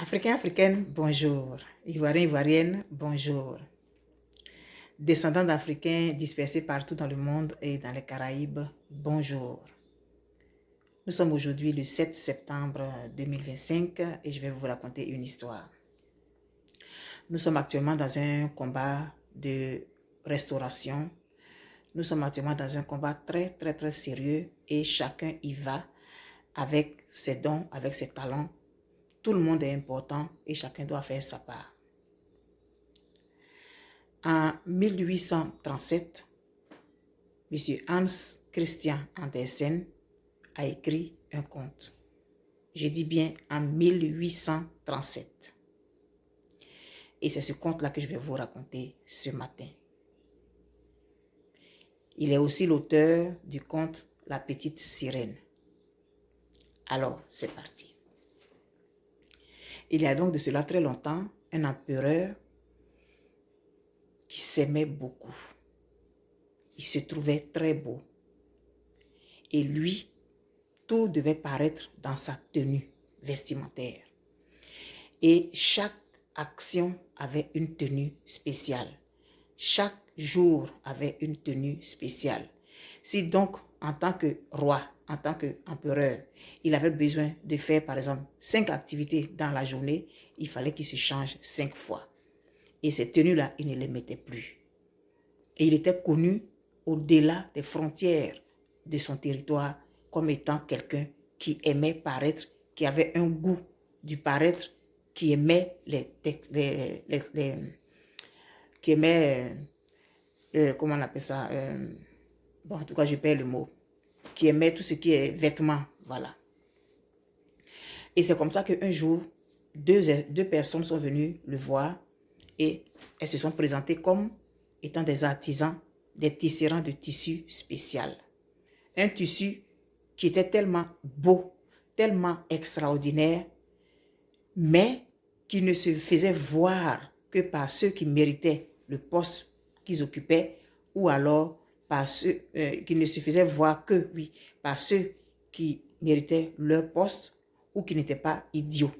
Africains, Africaines, bonjour. Ivoiriens, Ivoiriennes, bonjour. Descendants d'Africains dispersés partout dans le monde et dans les Caraïbes, bonjour. Nous sommes aujourd'hui le 7 septembre 2025 et je vais vous raconter une histoire. Nous sommes actuellement dans un combat de restauration. Nous sommes actuellement dans un combat très sérieux et chacun y va avec ses dons, avec ses talents. Tout le monde est important et chacun doit faire sa part. En 1837, M. Hans Christian Andersen a écrit un conte. Je dis bien en 1837. Et c'est ce conte-là que je vais vous raconter ce matin. Il est aussi l'auteur du conte La Petite Sirène. Alors, c'est parti. Il y a donc de cela très longtemps un empereur qui s'aimait beaucoup. Il se trouvait très beau. Et lui, tout devait paraître dans sa tenue vestimentaire. Et chaque action avait une tenue spéciale. Chaque jour avait une tenue spéciale. Si donc, en tant que roi, en tant qu'empereur, il avait besoin de faire, par exemple, 5 activités dans la journée, il fallait qu'il se change 5 fois. Et ces tenues-là, il ne les mettait plus. Et il était connu au-delà des frontières de son territoire comme étant quelqu'un qui aimait paraître, qui avait un goût du paraître, qui aimait comment on appelle ça, bon, en tout cas, je perds le mot, qui aimait tout ce qui est vêtements, voilà. Et c'est comme ça qu'un jour, deux personnes sont venues le voir et elles se sont présentées comme étant des artisans, des tisserands de tissu spécial. Un tissu qui était tellement beau, tellement extraordinaire, mais qui ne se faisait voir que par ceux qui méritaient le poste qu'ils occupaient, ou alors par ceux qui ne se faisaient voir que, oui, par ceux qui méritaient leur poste ou qui n'étaient pas idiots.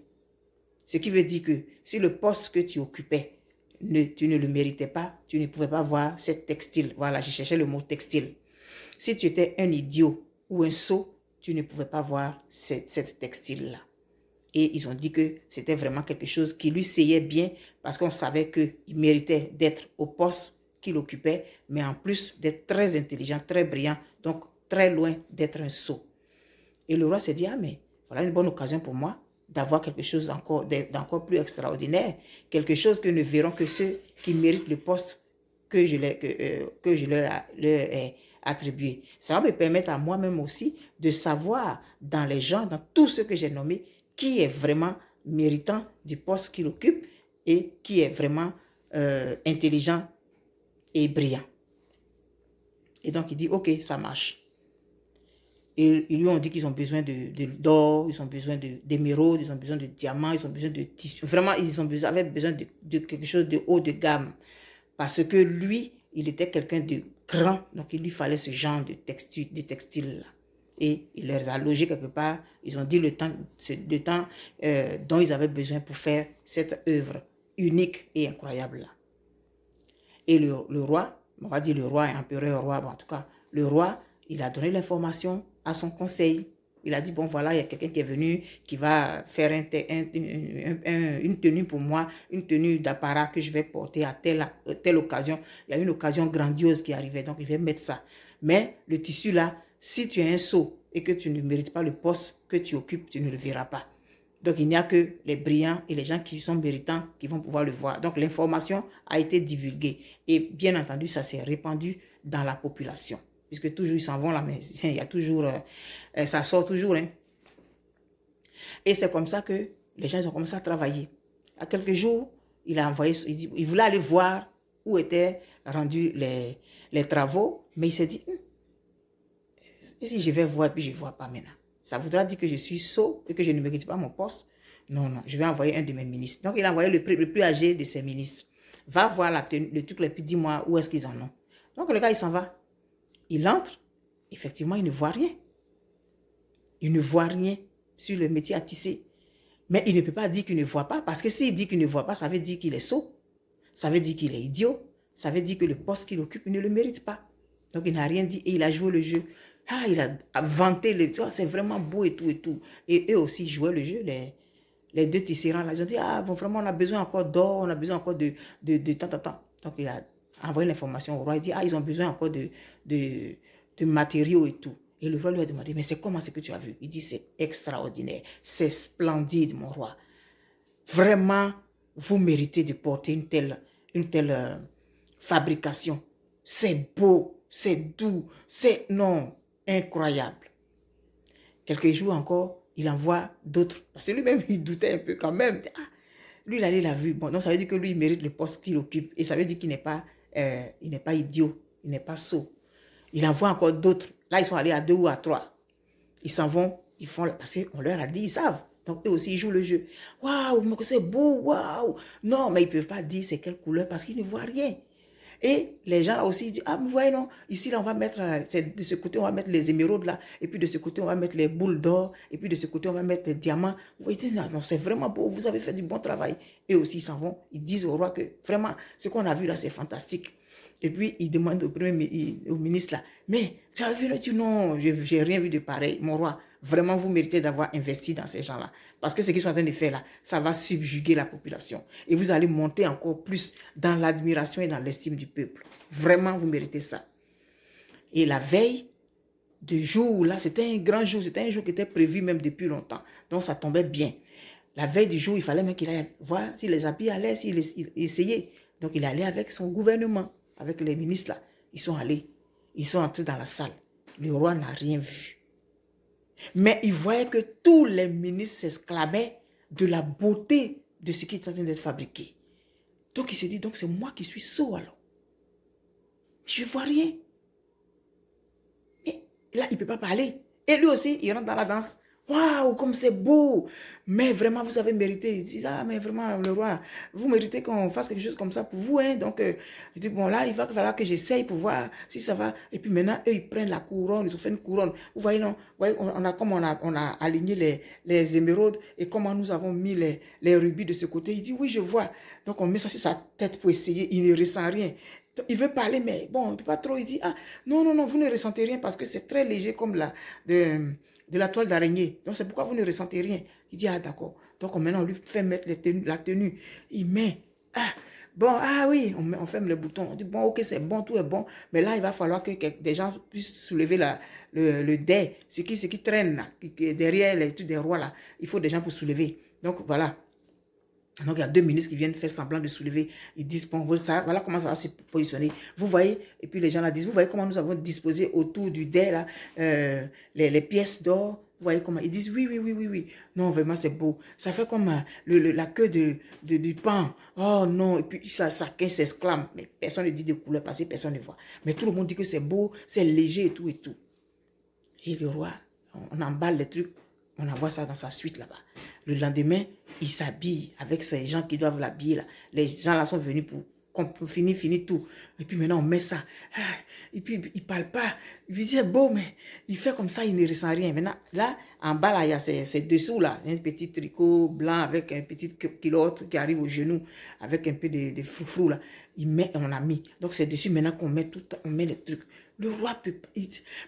Ce qui veut dire que si le poste que tu occupais, tu ne le méritais pas, tu ne pouvais pas voir cette textile. Voilà, je cherchais le mot textile. Si tu étais un idiot ou un sot, tu ne pouvais pas voir cette textile-là. Et ils ont dit que c'était vraiment quelque chose qui lui seyait bien parce qu'on savait qu'il méritait d'être au poste qu'il occupait, mais en plus d'être très intelligent, très brillant, donc très loin d'être un sot. Et le roi s'est dit, ah mais voilà une bonne occasion pour moi d'avoir quelque chose d'encore plus extraordinaire, quelque chose que ne verront que ceux qui méritent le poste que je leur ai attribué. Ça va me permettre à moi-même aussi de savoir dans les gens, dans tout ce que j'ai nommé, qui est vraiment méritant du poste qu'il occupe et qui est vraiment intelligent et brillant. Et donc il dit, ok, ça marche. Et ils lui ont dit qu'ils ont besoin d'or, ils ont besoin d'émeraudes, ils ont besoin de diamants, ils ont besoin de tissus. Vraiment, avaient besoin de quelque chose de haut de gamme. Parce que lui, il était quelqu'un de grand, donc il lui fallait ce genre de textile-là. Et il leur a logé quelque part, ils ont dit le temps dont ils avaient besoin pour faire cette œuvre unique et incroyable-là. Et le roi, on va dire le roi, empereur, roi, bon, en tout cas, le roi, il a donné l'information à son conseil. Il a dit, bon voilà, il y a quelqu'un qui est venu, qui va faire une tenue pour moi, une tenue d'apparat que je vais porter à telle occasion. Il y a une occasion grandiose qui arrivait, donc il va mettre ça. Mais le tissu là, si tu es un sot et que tu ne mérites pas le poste que tu occupes, tu ne le verras pas. Donc, il n'y a que les brillants et les gens qui sont méritants qui vont pouvoir le voir. Donc, l'information a été divulguée. Et bien entendu, ça s'est répandu dans la population. Puisque toujours, ils s'en vont là, mais il y a toujours, ça sort toujours. Hein. Et c'est comme ça que les gens ont commencé à travailler. À quelques jours, il a envoyé, il voulait aller voir où étaient rendus les travaux. Mais il s'est dit, et si je vais voir et puis je ne vois pas maintenant? Ça voudra dire que je suis sot et que je ne mérite pas mon poste. Non, je vais envoyer un de mes ministres. Donc, il a envoyé le plus âgé de ses ministres. Va voir le truc et puis dis-moi où est-ce qu'ils en ont. Donc, le gars, il s'en va. Il entre. Effectivement, il ne voit rien. Il ne voit rien sur le métier à tisser. Mais il ne peut pas dire qu'il ne voit pas, parce que s'il dit qu'il ne voit pas, ça veut dire qu'il est sot, ça veut dire qu'il est idiot, ça veut dire que le poste qu'il occupe, il ne le mérite pas. Donc il n'a rien dit et il a joué le jeu. Ah, il a vanté le... C'est vraiment beau et tout et tout. Et eux aussi jouaient le jeu, les deux tisserands là. Ils ont dit, ah bon, vraiment, on a besoin encore d'or, on a besoin encore de tant. Donc il a envoyé l'information au roi. Il dit, ah, ils ont besoin encore de matériaux et tout. Et le roi lui a demandé, mais c'est comment ce que tu as vu? Il dit, c'est extraordinaire, c'est splendide, mon roi. Vraiment, vous méritez de porter une telle fabrication. C'est beau, c'est doux, c'est non, incroyable. Quelques jours encore, il envoie d'autres. Parce que lui-même, il doutait un peu quand même. Ah, lui, il allait la vue. Bon, donc ça veut dire que lui, il mérite le poste qu'il occupe. Et ça veut dire qu'il n'est pas idiot, il n'est pas sot. Il envoie encore d'autres. Là, ils sont allés à 2 ou à 3. Ils s'en vont, ils font, parce qu'on leur a dit, ils savent. Donc, eux aussi, ils jouent le jeu. Waouh, mais c'est beau, waouh. Non, mais ils ne peuvent pas dire c'est quelle couleur parce qu'ils ne voient rien. Et les gens là aussi ils disent, ah, vous voyez, non, ici, là, on va mettre, de ce côté, on va mettre les émeraudes là, et puis de ce côté, on va mettre les boules d'or, et puis de ce côté, on va mettre les diamants. Vous voyez, non, non, c'est vraiment beau, vous avez fait du bon travail. Eux aussi, ils s'en vont, ils disent au roi que vraiment, ce qu'on a vu là, c'est fantastique. Et puis, ils demandent au ministre là, mais tu as vu là, tu non, j'ai rien vu de pareil, mon roi. Vraiment, vous méritez d'avoir investi dans ces gens-là. Parce que ce qu'ils sont en train de faire là, ça va subjuguer la population. Et vous allez monter encore plus dans l'admiration et dans l'estime du peuple. Vraiment, vous méritez ça. Et la veille du jour là, c'était un grand jour, c'était un jour qui était prévu même depuis longtemps. Donc, ça tombait bien. La veille du jour, il fallait même qu'il aille voir si les habits allaient, s'il essayait. Donc, il allait avec son gouvernement, avec les ministres là. Ils sont allés, ils sont entrés dans la salle. Le roi n'a rien vu. Mais il voyait que tous les ministres s'exclamaient de la beauté de ce qui est en train d'être fabriqué. Donc il s'est dit, donc c'est moi qui suis sot alors. Je ne vois rien. Et là, il ne peut pas parler. Et lui aussi, il rentre dans la danse. Waouh, comme c'est beau. Mais vraiment, vous avez mérité. Il dit, ah, mais vraiment, le roi, vous méritez qu'on fasse quelque chose comme ça pour vous. Hein? Donc, il dit, bon, là, il va falloir que j'essaye pour voir si ça va. Et puis maintenant, eux, ils prennent la couronne, ils ont fait une couronne. Vous voyez, non? Vous voyez, on a aligné les émeraudes et comment nous avons mis les rubis de ce côté. Il dit, oui, je vois. Donc, on met ça sur sa tête pour essayer. Il ne ressent rien. Il veut parler, mais bon, il ne peut pas trop. Il dit, ah, non, non, non, vous ne ressentez rien parce que c'est très léger comme de la toile d'araignée. Donc, c'est pourquoi vous ne ressentez rien. Il dit, ah, d'accord. Donc, maintenant, on lui fait mettre la tenue. Il met, ah, bon, ah oui, on ferme le bouton. On dit, bon, ok, c'est bon, tout est bon. Mais là, il va falloir que des gens puissent soulever le dais, ce qui traîne là, derrière les trucs des rois là. Il faut des gens pour soulever. Donc, voilà. Donc, il y a 2 ministres qui viennent faire semblant de soulever. Ils disent, bon, voilà comment ça va se positionner. Vous voyez, et puis les gens là disent, vous voyez comment nous avons disposé autour du dais, là, les pièces d'or. Vous voyez comment ils disent, oui, oui, oui, oui, oui. Non, vraiment, c'est beau. Ça fait comme la queue du pain. Oh non, et puis chacun s'exclame. Mais personne ne dit de couleur parce que personne ne voit. Mais tout le monde dit que c'est beau, c'est léger et tout et tout. Et le roi, on emballe les trucs, on envoie ça dans sa suite là-bas. Le lendemain, il s'habille avec ces gens qui doivent l'habiller là. Les gens là sont venus pour finir tout. Et puis maintenant, on met ça. Et puis, il ne parle pas. Il dit, c'est beau, mais il fait comme ça, il ne ressent rien. Maintenant, là, en bas, là, il y a ces dessous là. Un petit tricot blanc avec un petit culotte qui arrive au genou, avec un peu de froufrou là. On a mis. Donc, c'est dessus maintenant qu'on met on met les trucs. Le roi peut pas.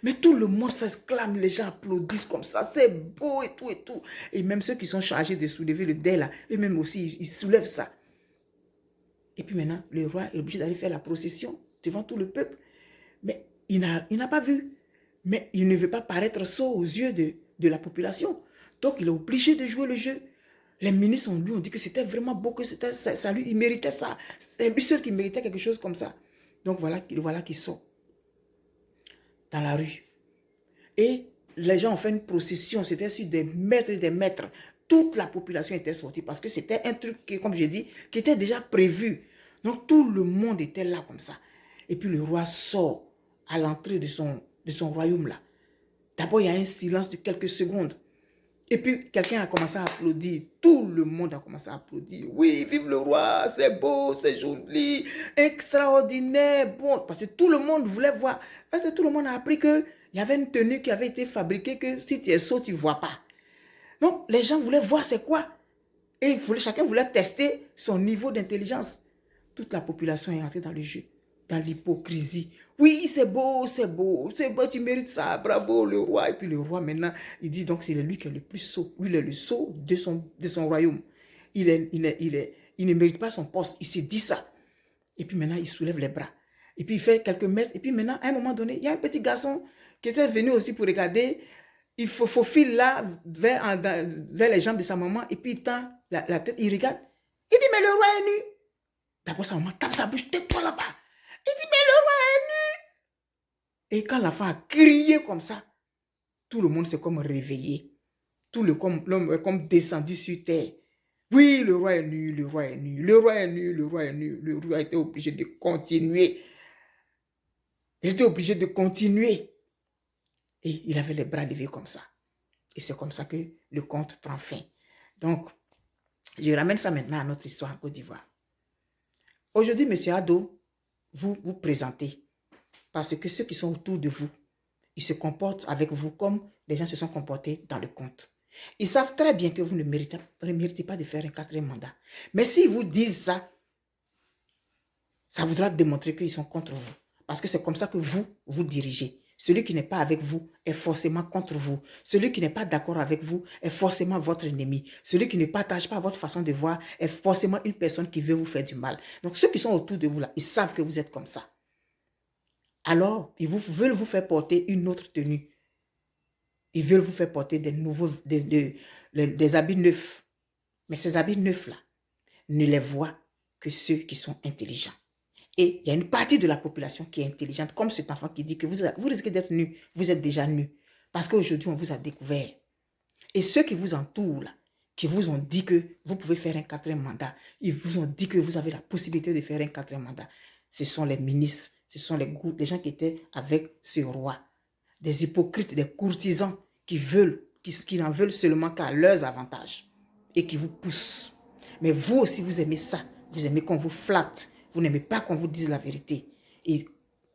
Mais tout le monde s'exclame, les gens applaudissent comme ça, c'est beau et tout et tout. Et même ceux qui sont chargés de soulever le dais là, eux-mêmes aussi, ils soulèvent ça. Et puis maintenant, le roi est obligé d'aller faire la procession devant tout le peuple. Mais il n'a pas vu. Mais il ne veut pas paraître sot aux yeux de la population. Donc il est obligé de jouer le jeu. Les ministres lui ont dit que c'était vraiment beau, que ça lui, il méritait ça. C'est lui seul qui méritait quelque chose comme ça. Donc voilà qu'il sort dans la rue. Et les gens ont fait une procession, c'était sur des mètres et des mètres. Toute la population était sortie parce que c'était un truc, comme je dis, qui était déjà prévu. Donc tout le monde était là comme ça. Et puis le roi sort à l'entrée de son royaume là. D'abord, il y a un silence de quelques secondes. Et puis, quelqu'un a commencé à applaudir. Tout le monde a commencé à applaudir. Oui, vive le roi, c'est beau, c'est joli, extraordinaire, bon. Parce que tout le monde voulait voir. Parce que tout le monde a appris qu'il y avait une tenue qui avait été fabriquée que si tu es sot, tu ne vois pas. Donc, les gens voulaient voir c'est quoi. Et chacun voulait tester son niveau d'intelligence. Toute la population est entrée dans le jeu, dans l'hypocrisie. Oui, c'est beau, tu mérites ça, bravo le roi. Et puis le roi maintenant, il dit donc c'est lui qui est le plus sot. Lui, il est le sot de son royaume. Il ne mérite pas son poste, il s'est dit ça. Et puis maintenant, il soulève les bras. Et puis il fait quelques mètres. Et puis maintenant, à un moment donné, il y a un petit garçon qui était venu aussi pour regarder. Il faufile là vers les jambes de sa maman. Et puis il tend la tête, il regarde. Il dit, mais le roi est nu. D'abord, sa maman tape sa bouche, tais-toi là-bas. Il dit, mais le roi est nu. Et quand l'enfant a crié comme ça, tout le monde s'est comme réveillé. L'homme est comme descendu sur terre. Oui, le roi est nu, le roi est nu, le roi est nu, le roi est nu. Le roi était obligé de continuer. Il était obligé de continuer. Et il avait les bras levés comme ça. Et c'est comme ça que le conte prend fin. Donc, je ramène ça maintenant à notre histoire en Côte d'Ivoire. Aujourd'hui, M. Ado, vous présentez parce que ceux qui sont autour de vous, ils se comportent avec vous comme les gens se sont comportés dans le conte. Ils savent très bien que vous ne méritez pas de faire un 4e mandat. Mais s'ils vous disent ça, ça voudra démontrer qu'ils sont contre vous. Parce que c'est comme ça que vous dirigez. Celui qui n'est pas avec vous est forcément contre vous. Celui qui n'est pas d'accord avec vous est forcément votre ennemi. Celui qui ne partage pas votre façon de voir est forcément une personne qui veut vous faire du mal. Donc ceux qui sont autour de vous là, ils savent que vous êtes comme ça. Alors, ils veulent vous faire porter une autre tenue. Ils veulent vous faire porter des habits neufs. Mais ces habits neufs-là, ne les voient que ceux qui sont intelligents. Et il y a une partie de la population qui est intelligente, comme cet enfant qui dit que vous risquez d'être nu, vous êtes déjà nu. Parce qu'aujourd'hui, on vous a découvert. Et ceux qui vous entourent, là, qui vous ont dit que vous pouvez faire un 4e mandat, ils vous ont dit que vous avez la possibilité de faire un 4e mandat, ce sont les ministres, ce sont les gens qui étaient avec ce roi. Des hypocrites, des courtisans qui n'en veulent seulement qu'à leurs avantages et qui vous poussent. Mais vous aussi, vous aimez ça. Vous aimez qu'on vous flatte. Vous n'aimez pas qu'on vous dise la vérité. Et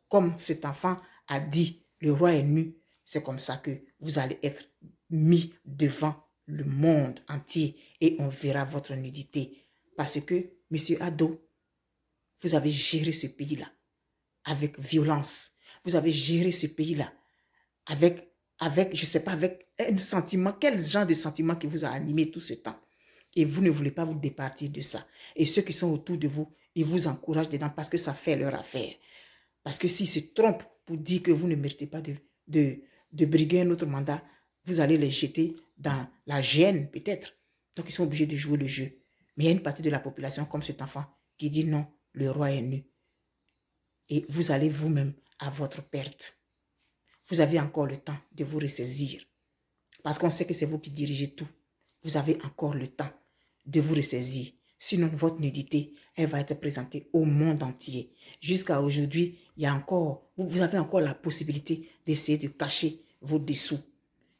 comme cet enfant a dit, le roi est nu, c'est comme ça que vous allez être mis devant le monde entier et on verra votre nudité. Parce que, monsieur Ado, vous avez géré ce pays-là avec violence. Vous avez géré ce pays-là avec, je ne sais pas, avec un sentiment, quel genre de sentiment qui vous a animé tout ce temps. Et vous ne voulez pas vous départir de ça. Et ceux qui sont autour de vous, ils vous encouragent dedans parce que ça fait leur affaire. Parce que s'ils se trompent pour dire que vous ne méritez pas de briguer un autre mandat, vous allez les jeter dans la gêne peut-être. Donc ils sont obligés de jouer le jeu. Mais il y a une partie de la population comme cet enfant qui dit non, le roi est nu. Et vous allez vous-même à votre perte. Vous avez encore le temps de vous ressaisir. Parce qu'on sait que c'est vous qui dirigez tout. Vous avez encore le temps de vous ressaisir. Sinon, votre nudité, elle va être présentée au monde entier. Jusqu'à aujourd'hui, vous avez encore la possibilité d'essayer de cacher vos dessous.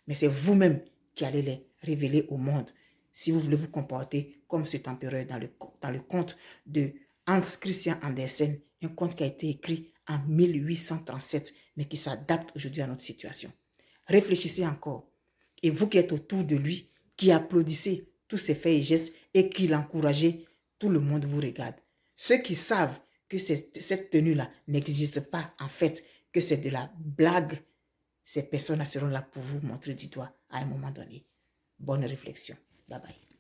Mais c'est vous-même qui allez les révéler au monde. Si vous voulez vous comporter comme cet empereur dans le conte de Hans Christian Andersen, un conte qui a été écrit en 1837, mais qui s'adapte aujourd'hui à notre situation. Réfléchissez encore. Et vous qui êtes autour de lui, qui applaudissez tous ses faits et gestes et qui l'encouragez, tout le monde vous regarde. Ceux qui savent que cette tenue-là n'existe pas, en fait, que c'est de la blague, ces personnes-là seront là pour vous montrer du doigt à un moment donné. Bonne réflexion. Bye bye.